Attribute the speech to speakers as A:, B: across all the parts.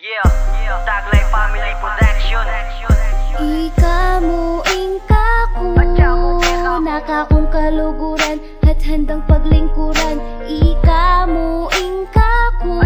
A: Taglay Family Production.
B: Ikamuing kako, nakakong kaluguran at handang paglingkuran. Ikamuing kako,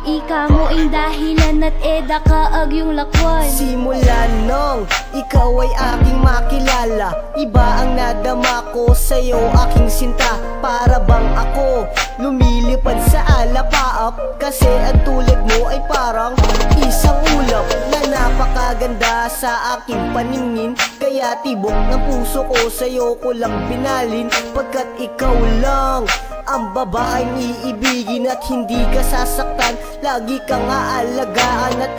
B: ikamuing dahilan at eda kaag yung lakwan.
C: Simula nung ikaw ay aking makilala, iba ang nadama ko sa'yo, aking sinta. Para bang ako lumilipad sa alapaap, kasi ang tulad mo ay parang isang ulap na napakaganda sa aking paningin. Kaya tibok ng puso ko sa'yo ko lang binalin, pagkat ikaw lang ang babaeng iibigin at hindi ka sasaktan. Lagi kang aalagaan at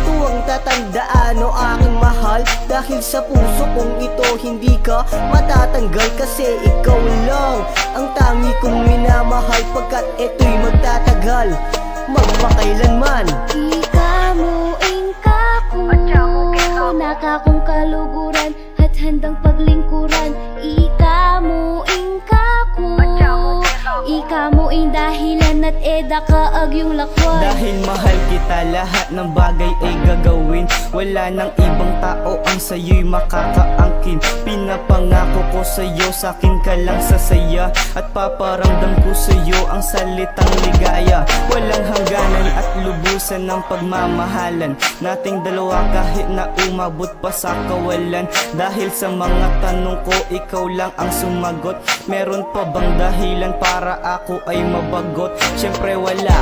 C: tuwang tatandaan, o aking mahal. Dahil sa puso kong ito hindi ka matatanggal, kasi ikaw lang ang tangi kong minamahal, pagkat ito'y magtatagal magpakailanman.
B: Ikamuing kako, nakakong kaluguran at handang paglingkuran. Ikamuing kako, ikamuing dahilan at eda kaag yung lakwan.
D: Dahil mahal kita, lahat ng bagay ay gagawin. Wala nang ibang tao ang sa'yo'y makakaangkin. Pinapangako ko sa'yo, sa'kin ka lang sasaya, at paparamdam ko sa'yo ang salitang ligaya. Walang hangganan at lubusan ng pagmamahalan nating dalawa, kahit na umabot pa sa kawalan. Dahil sa mga tanong ko, ikaw lang ang sumagot. Meron pa bang dahilan para ako ay mabagot? Siyempre wala,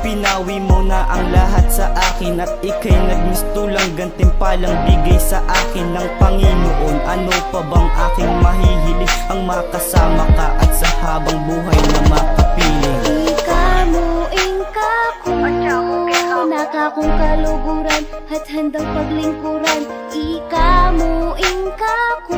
D: pinawi mo na ang lahat sa akin, at ika'y nagmistulang gantimpalang bigay sa akin ng Panginoon. Ano pa bang aking mahihiling? Ang makasama ka at sa habang buhay na makapiling.
B: Ikamuing kako, nakakong kaluguran at handang paglingkuran. Ikamuing kako,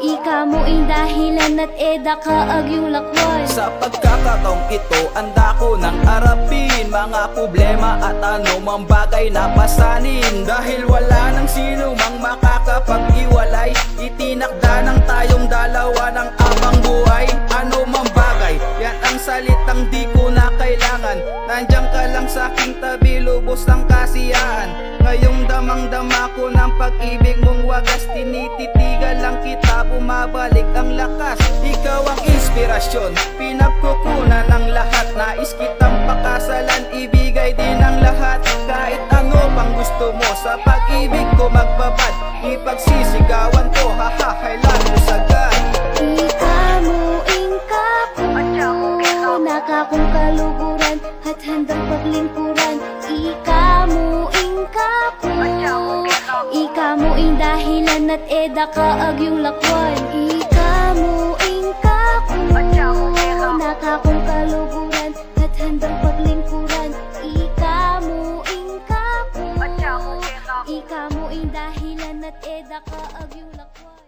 B: ikamuing dahilan at eda kaag yung lakwan.
E: Sa pagkakataong ito, anda ko nang arapin mga problema at anumang bagay na pasanin. Dahil wala nang sino mang makakapag-iwalay, itinakda ng tayong dalawa ng abang buhay. Anumang bagay, yan ang salitang di ko na kailangan. Nandiyan ka lang sa aking tabi, lubos ng kasiyahan. Ngayong damang-dama ko ng pag-ibig mong wagas, tinititigan lang kita, bumabalik ang lakas. Ikaw ang inspirasyon, pinagkukunan ng lahat. Nais kitang pakasalan, ibigay din ang lahat. Kahit ano pang gusto mo, sa pag-ibig ko magbabad. Ipagsisigawan ko, hahahailan mo sagad.
B: Ikamuing kako, nakakong kaluguran at handang paglingkuran. Ikamuing kako, ikamuing dahilan at eda kaag yung lakwan. Ikamuing kako, nakakong kaluguran at handang paglingkuran. Ikamuing kako, ikamuing dahilan at eda kaag yung lakwan.